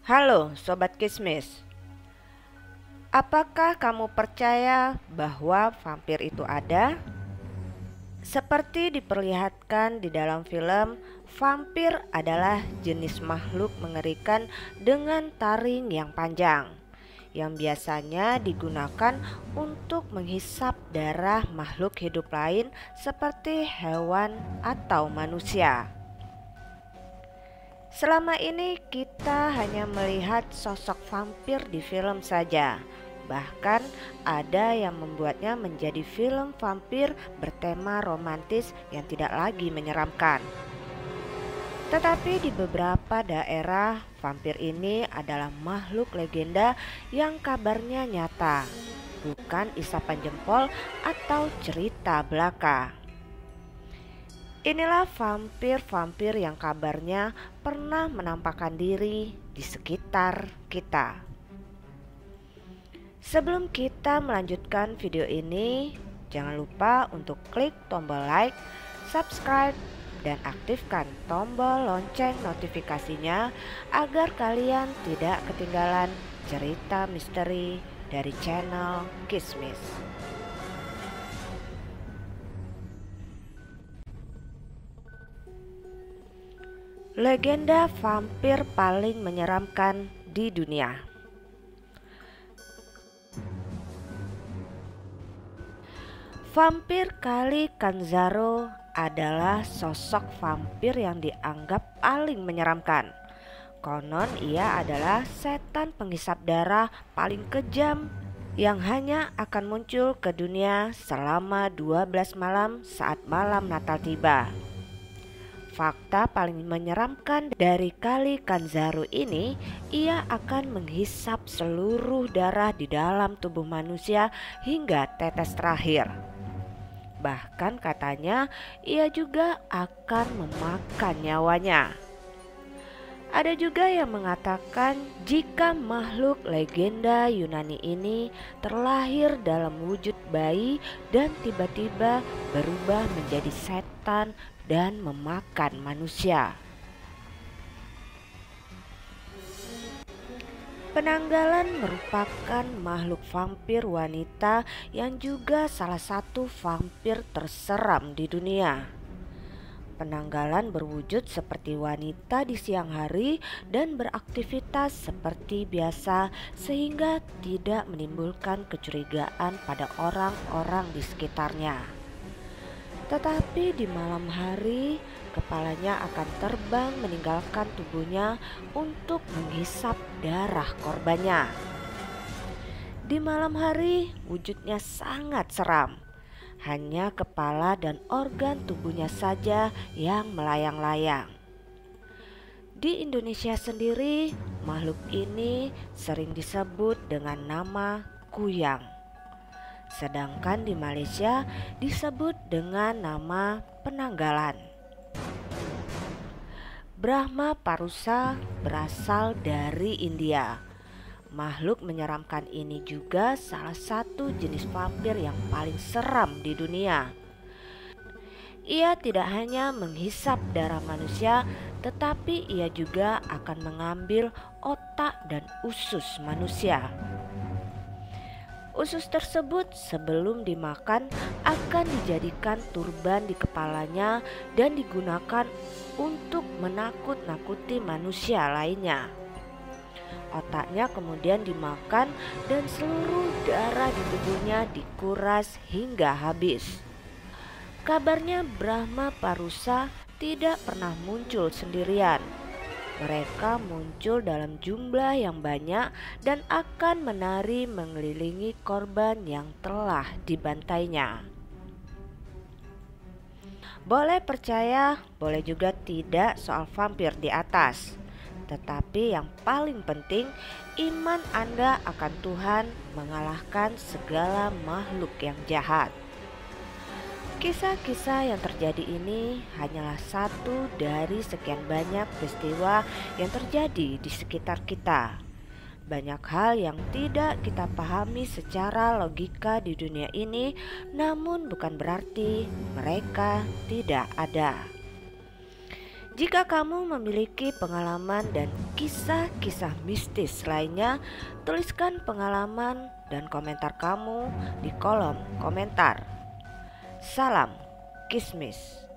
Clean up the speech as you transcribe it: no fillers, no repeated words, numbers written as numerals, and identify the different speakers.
Speaker 1: Halo Sobat Kismis, apakah kamu percaya bahwa vampir itu ada? Seperti diperlihatkan di dalam film, vampir adalah jenis makhluk mengerikan dengan taring yang panjang yang biasanya digunakan untuk menghisap darah makhluk hidup lain seperti hewan atau manusia. Selama ini kita hanya melihat sosok vampir di film saja. Bahkan ada yang membuatnya menjadi film vampir bertema romantis yang tidak lagi menyeramkan. Tetapi di beberapa daerah, vampir ini adalah makhluk legenda yang kabarnya nyata, bukan isapan jempol atau cerita belaka. Inilah vampir-vampir yang kabarnya pernah menampakkan diri di sekitar kita. Sebelum kita melanjutkan video ini, jangan lupa untuk klik tombol like, subscribe, dan aktifkan tombol lonceng notifikasinya agar kalian tidak ketinggalan cerita misteri dari channel Kismis. Legenda vampir paling menyeramkan di dunia. Vampir Kali Canzaro adalah sosok vampir yang dianggap paling menyeramkan. Konon ia adalah setan penghisap darah paling kejam yang hanya akan muncul ke dunia selama 12 malam saat malam Natal tiba. Fakta paling menyeramkan dari Kali Canzaro ini, ia akan menghisap seluruh darah di dalam tubuh manusia hingga tetes terakhir. Bahkan katanya ia juga akan memakan nyawanya. Ada juga yang mengatakan jika makhluk legenda Yunani ini terlahir dalam wujud bayi dan tiba-tiba berubah menjadi setan dan memakan manusia. Penanggalan merupakan makhluk vampir wanita yang juga salah satu vampir terseram di dunia. Penanggalan berwujud seperti wanita di siang hari dan beraktivitas seperti biasa sehingga tidak menimbulkan kecurigaan pada orang-orang di sekitarnya. Tetapi di malam hari, kepalanya akan terbang meninggalkan tubuhnya untuk menghisap darah korbannya. Di malam hari, wujudnya sangat seram. Hanya kepala dan organ tubuhnya saja yang melayang-layang. Di Indonesia sendiri, makhluk ini sering disebut dengan nama kuyang. Sedangkan di Malaysia disebut dengan nama penanggalan. Brahma Parusa berasal dari India. Makhluk menyeramkan ini juga salah satu jenis vampir yang paling seram di dunia. Ia tidak hanya menghisap darah manusia, tetapi ia juga akan mengambil otak dan usus manusia. Usus tersebut sebelum dimakan akan dijadikan turban di kepalanya dan digunakan untuk menakut-nakuti manusia lainnya. Otaknya kemudian dimakan dan seluruh darah di tubuhnya dikuras hingga habis. Kabarnya Brahma Parusa tidak pernah muncul sendirian. Mereka muncul dalam jumlah yang banyak dan akan menari mengelilingi korban yang telah dibantainya. Boleh percaya, boleh juga tidak soal vampir di atas. Tetapi yang paling penting, iman Anda akan Tuhan mengalahkan segala makhluk yang jahat. Kisah-kisah yang terjadi ini hanyalah satu dari sekian banyak peristiwa yang terjadi di sekitar kita. Banyak hal yang tidak kita pahami secara logika di dunia ini, namun bukan berarti mereka tidak ada. Jika kamu memiliki pengalaman dan kisah-kisah mistis lainnya, tuliskan pengalaman dan komentar kamu di kolom komentar. Salam Kismis.